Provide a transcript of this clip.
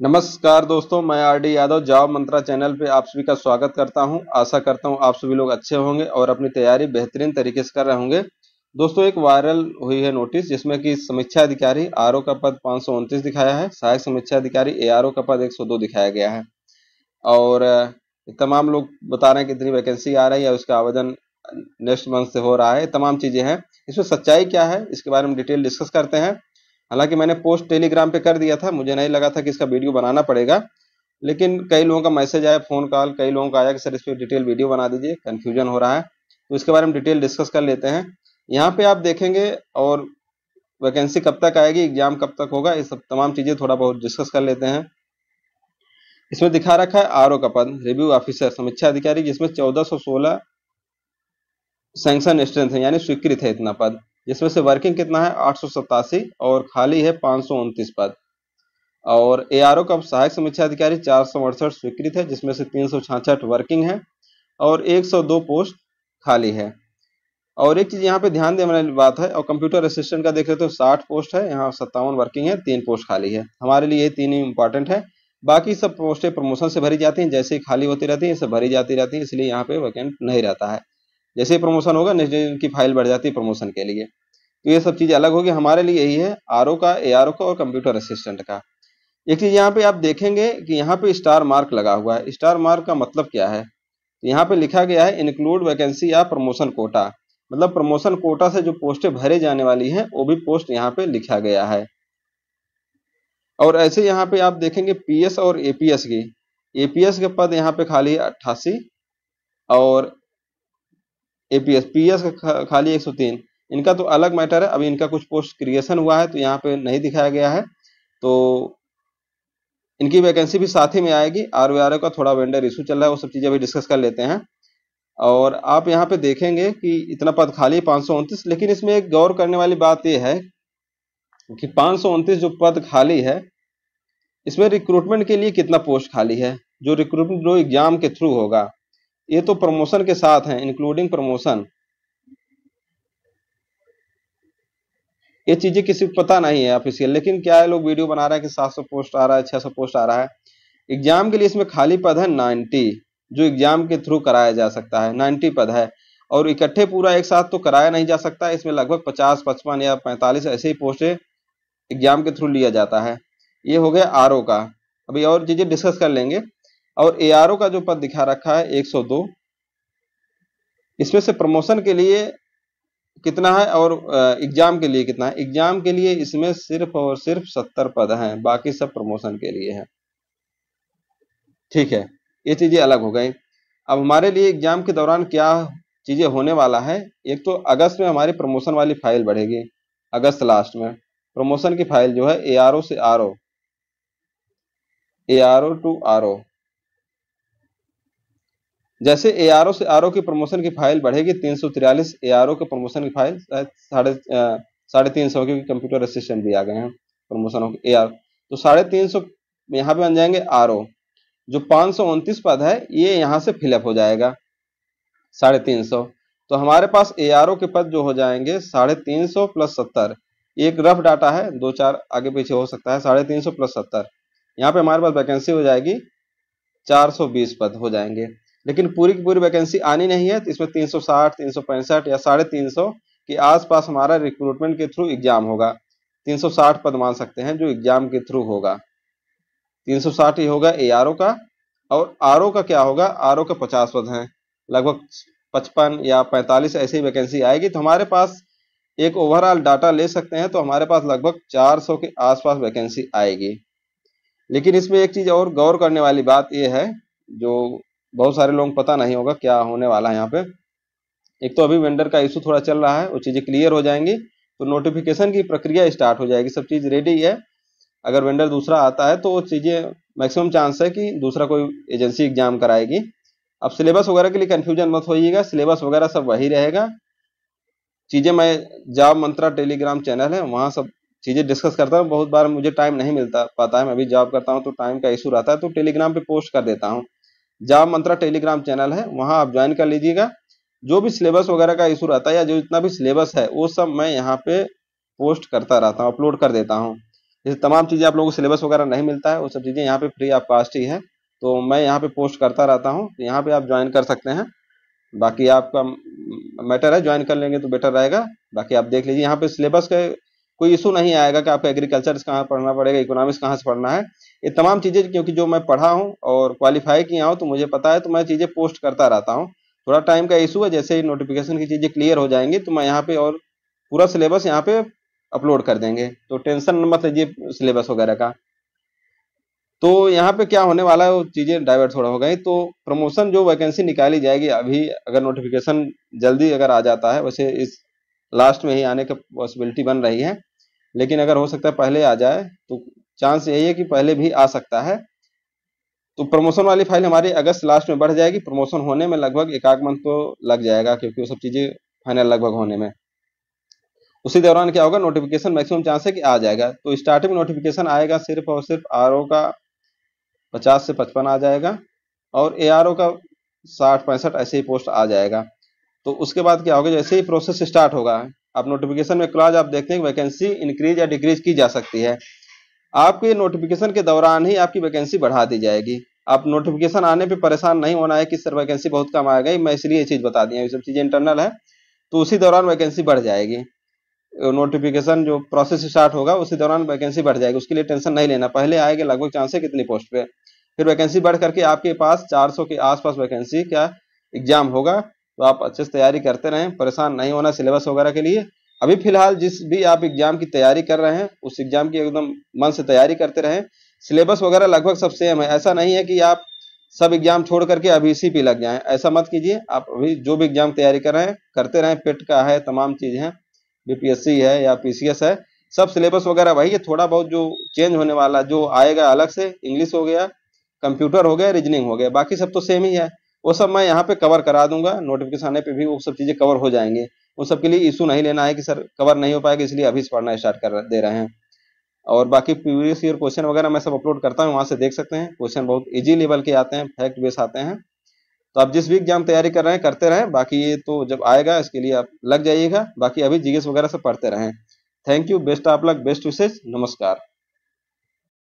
नमस्कार दोस्तों, मैं आरडी यादव जॉब मंत्रा चैनल पे आप सभी का स्वागत करता हूं। आशा करता हूं आप सभी लोग अच्छे होंगे और अपनी तैयारी बेहतरीन तरीके से कर रहे होंगे। दोस्तों, एक वायरल हुई है नोटिस जिसमें कि समीक्षा अधिकारी आरओ का पद 529 दिखाया है, सहायक समीक्षा अधिकारी एआरओ का पद 102 दिखाया गया है। और तमाम लोग बता रहे हैं कितनी वैकेंसी आ रही है, उसका आवेदन नेक्स्ट मंथ से हो रहा है। तमाम चीजें हैं, इसमें सच्चाई क्या है इसके बारे में डिटेल डिस्कस करते हैं। हालांकि मैंने पोस्ट टेलीग्राम पे कर दिया था, मुझे नहीं लगा था कि इसका वीडियो बनाना पड़ेगा, लेकिन कई लोगों का मैसेज आया, फोन कॉल कई लोगों का आया कि सर इस पर डिटेल वीडियो बना दीजिए, कंफ्यूजन हो रहा है। तो इसके बारे में डिटेल डिस्कस कर लेते हैं। यहाँ पे आप देखेंगे और वैकेंसी कब तक आएगी, एग्जाम कब तक होगा, ये सब तमाम चीजें थोड़ा बहुत डिस्कस कर लेते हैं। इसमें दिखा रखा है आरओ का पद रिव्यू ऑफिसर समीक्षा अधिकारी, जिसमें 1416 सैंक्शन स्ट्रेंथ है, यानी स्वीकृत है इतना पद। जिसमें से वर्किंग कितना है 887 और खाली है 529 पद। और एआरओ का सहायक समीक्षा अधिकारी 468 स्वीकृत है, जिसमें से 366 वर्किंग है और 102 पोस्ट खाली है। और एक चीज यहाँ पे ध्यान देने वाली बात है, और कंप्यूटर असिस्टेंट का देख रहे तो 60 पोस्ट है, यहाँ 57 वर्किंग है, 3 पोस्ट खाली है। हमारे लिए ये 3 ही इंपॉर्टेंट है, बाकी सब पोस्टें प्रमोशन से भरी जाती हैं, जैसे ही खाली होती रहती है सब भरी जाती रहती है, इसलिए यहाँ पे वैकेंट नहीं रहता है। जैसे ही प्रमोशन होगा नेक्स्ट डे इनकी फाइल बढ़ जाती है प्रमोशन के लिए। तो ये सब चीजें अलग होगी, हमारे लिए यही है आरओ का, एआरओ का और कंप्यूटर असिस्टेंट का। एक चीज यहाँ पे आप देखेंगे कि यहाँ पे स्टार मार्क लगा हुआ है। स्टार मार्क का मतलब क्या है, तो यहाँ पे लिखा गया है इंक्लूड वैकेंसी या प्रमोशन कोटा, मतलब प्रमोशन कोटा से जो पोस्टें भरे जाने वाली हैं वो भी पोस्ट यहाँ पे लिखा गया है। और ऐसे यहाँ पे आप देखेंगे पीएस और एपीएस की, एपीएस के पद यहाँ पे खाली है 88 और पीएस का खाली 103। इनका तो अलग मैटर है, अभी इनका कुछ पोस्ट क्रिएशन हुआ है तो यहाँ पे नहीं दिखाया गया है, तो इनकी वैकेंसी भी साथ ही में आएगी। आरओ का थोड़ा वेंडर इशू चल रहा है, वो सब चीजें अभी डिस्कस कर लेते हैं। और आप यहाँ पे देखेंगे कि इतना पद खाली 529, लेकिन इसमें एक गौर करने वाली बात यह है कि 529 जो पद खाली है इसमें रिक्रूटमेंट के लिए कितना पोस्ट खाली है, जो रिक्रूटमेंट जो एग्जाम के थ्रू होगा, ये तो प्रमोशन के साथ है, इंक्लूडिंग प्रमोशन। ये चीजें किसी को पता नहीं है ऑफिशियल, लेकिन क्या है लोग वीडियो बना रहे हैं कि 700 पोस्ट आ रहा है, 600 पोस्ट आ रहा है। एग्जाम के लिए इसमें खाली पद है 90, जो एग्जाम के थ्रू कराया जा सकता है, 90 पद है। और इकट्ठे पूरा एक साथ तो कराया नहीं जा सकता, इसमें लगभग 50, 55 या 45 ऐसे ही पोस्टें एग्जाम के थ्रू लिया जाता है। ये हो गया आरओ का, अभी और चीजें डिस्कस कर लेंगे। और एआरओ का जो पद दिखा रखा है 102, इसमें से प्रमोशन के लिए कितना है और एग्जाम के लिए कितना है। एग्जाम के लिए इसमें सिर्फ और सिर्फ 70 पद हैं, बाकी सब प्रमोशन के लिए है। ठीक है, ये चीजें अलग हो गई। अब हमारे लिए एग्जाम के दौरान क्या चीजें होने वाला है, एक तो अगस्त में हमारी प्रमोशन वाली फाइल बढ़ेगी, अगस्त लास्ट में प्रमोशन की फाइल जो है एआरओ से आरओ, एआरओ टू आरओ, जैसे एआरओ से आरओ की प्रमोशन की फाइल बढ़ेगी 343 एआरओ के प्रमोशन की फाइल साढ़े 300, क्योंकि कंप्यूटर असिस्टेंट भी आ गए हैं प्रमोशन हो एआर, तो 350 यहाँ पे बन जाएंगे आरओ। जो 529 पद है ये यहाँ से फिलअप हो जाएगा 350, तो हमारे पास एआरओ के पद जो हो जाएंगे 350 प्लस 70, एक रफ डाटा है, 2-4 आगे पीछे हो सकता है। 350 प्लस 70, यहाँ पे हमारे पास वैकेंसी हो जाएगी 420 पद हो जाएंगे। लेकिन पूरी की पूरी वैकेंसी आनी नहीं है, तो इसमें 360, 365 या 350 के आसपास हमारा रिक्रूटमेंट के थ्रू एग्जाम होगा। 360 पद मान सकते हैं जो एग्जाम के थ्रू होगा, 360 ही होगा एआरओ का। और आरओ का क्या होगा, आरओ का 50 पद हैं, लगभग 55 या 45 ऐसी वैकेंसी आएगी। तो हमारे पास एक ओवरऑल डाटा ले सकते हैं, तो हमारे पास लगभग 400 के आसपास वैकेंसी आएगी। लेकिन इसमें एक चीज और गौर करने वाली बात यह है, जो बहुत सारे लोगों को पता नहीं होगा क्या होने वाला है यहाँ पे। एक तो अभी वेंडर का इशू थोड़ा चल रहा है, वो चीजें क्लियर हो जाएंगी तो नोटिफिकेशन की प्रक्रिया स्टार्ट हो जाएगी, सब चीज रेडी है। अगर वेंडर दूसरा आता है तो वो चीजें मैक्सिमम चांस है कि दूसरा कोई एजेंसी एग्जाम कराएगी। अब सिलेबस वगैरह के लिए कंफ्यूजन मत होइएगा, सिलेबस वगैरह सब वही रहेगा। चीजें मैं जॉब मंत्रा टेलीग्राम चैनल है वहां सब चीजें डिस्कस करता हूँ। बहुत बार मुझे टाइम नहीं मिलता पाता है, मैं भी जॉब करता हूँ तो टाइम का इशू रहता है, तो टेलीग्राम पे पोस्ट कर देता हूँ। जॉब मंत्रा टेलीग्राम चैनल है, वहां आप ज्वाइन कर लीजिएगा। जो भी सिलेबस वगैरह का इशू रहता है या जो जितना भी सिलेबस है वो सब मैं यहाँ पे पोस्ट करता रहता हूँ, अपलोड कर देता हूँ। जैसे तमाम चीज़ें आप लोगों को सिलेबस वगैरह नहीं मिलता है, वो सब चीज़ें यहाँ पे फ्री ऑफ कास्ट ही है। तो मैं यहाँ पे पोस्ट करता रहता हूँ, तो यहाँ पे आप ज्वाइन कर सकते हैं। बाकी आपका मैटर है, ज्वाइन कर लेंगे तो बेटर रहेगा। बाकी आप देख लीजिए, यहाँ पे सिलेबस का कोई इशू नहीं आएगा कि आपको एग्रीकल्चर कहाँ पढ़ना पड़ेगा, इकोनॉमिक्स कहाँ से पढ़ना है। ये तमाम चीज़ें क्योंकि जो मैं पढ़ा हूँ और क्वालिफाई किया हूँ तो मुझे पता है, तो मैं चीज़ें पोस्ट करता रहता हूँ। थोड़ा टाइम का इशू है, जैसे ही नोटिफिकेशन की चीज़ें क्लियर हो जाएंगी तो मैं यहाँ पे और पूरा सिलेबस यहाँ पे अपलोड कर देंगे, तो टेंशन मत लीजिए सिलेबस वगैरह का। तो यहाँ पे क्या होने वाला है, वो चीज़ें डाइवर्ट थोड़ा हो गई। तो प्रमोशन जो वैकेंसी निकाली जाएगी अभी, अगर नोटिफिकेशन जल्दी अगर आ जाता है, वैसे इस लास्ट में ही आने की पॉसिबिलिटी बन रही है, लेकिन अगर हो सकता है पहले आ जाए तो चांस यही है कि पहले भी आ सकता है। तो प्रमोशन वाली फाइल हमारी अगस्त लास्ट में बढ़ जाएगी, प्रमोशन होने में लगभग एक आध मंथ तो लग जाएगा, क्योंकि वो सब चीज़ें फाइनल लगभग होने में। उसी दौरान क्या होगा, नोटिफिकेशन मैक्सिमम चांस है कि आ जाएगा। तो स्टार्टिंग में नोटिफिकेशन आएगा सिर्फ और सिर्फ आरओ का 50 से 55 आ जाएगा, और एआरओ का 60-65 ऐसे ही पोस्ट आ जाएगा। तो उसके बाद क्या होगा, जैसे ही प्रोसेस स्टार्ट होगा, आप नोटिफिकेशन में क्लॉज आप देखते हैं कि वैकेंसी इंक्रीज या डिक्रीज की जा सकती है। आपके नोटिफिकेशन के दौरान ही आपकी वैकेंसी बढ़ा दी जाएगी। आप नोटिफिकेशन आने पे परेशान नहीं होना है कि सर वैकेंसी बहुत कम आ गई, मैं इसलिए ये चीज़ बता दी है, ये सब चीज़ें इंटरनल है। तो उसी दौरान वैकेंसी बढ़ जाएगी। नोटिफिकेशन जो प्रोसेस स्टार्ट होगा उसी दौरान वैकेंसी बढ़ जाएगी, उसके लिए टेंशन नहीं लेना। पहले आएगा लगभग चांस है कितनी पोस्ट पे, फिर वैकेंसी बढ़ करके आपके पास 400 के आसपास वैकेंसी का एग्जाम होगा। तो आप अच्छे से तैयारी करते रहें, परेशान नहीं होना सिलेबस वगैरह के लिए। अभी फिलहाल जिस भी आप एग्जाम की तैयारी कर रहे हैं, उस एग्जाम की एकदम मन से तैयारी करते रहें। सिलेबस वगैरह लगभग सब सेम है, ऐसा नहीं है कि आप सब एग्जाम छोड़ करके अभी इसी पे लग जाएं, ऐसा मत कीजिए। आप अभी जो भी एग्जाम तैयारी कर रहे हैं करते रहें, पेट का है, तमाम चीज़ हैं, बीपीएससी है या पीसीएस है, सब सिलेबस वगैरह वही है। थोड़ा बहुत जो चेंज होने वाला जो आएगा अलग से, इंग्लिश हो गया, कंप्यूटर हो गया, रीजनिंग हो गया, बाकी सब तो सेम ही है। वो सब मैं यहाँ पे कवर करा दूंगा, नोटिफिकेशन आने पे भी वो सब चीज़ें कवर हो जाएंगे। उन सब के लिए इशू नहीं लेना है कि सर कवर नहीं हो पाएगा इसलिए अभी से पढ़ना स्टार्ट कर दे रहे हैं। और बाकी प्रीवियस ईयर क्वेश्चन वगैरह मैं सब अपलोड करता हूँ, वहाँ से देख सकते हैं। क्वेश्चन बहुत इजी लेवल के आते हैं, फैक्ट बेस आते हैं। तो आप जिस भी एग्जाम तैयारी कर रहे हैं करते रहें, बाकी ये तो जब आएगा इसके लिए आप लग जाइएगा। बाकी अभी जीएस वगैरह से पढ़ते रहें। Thank you, best of luck, best wishes, नमस्कार।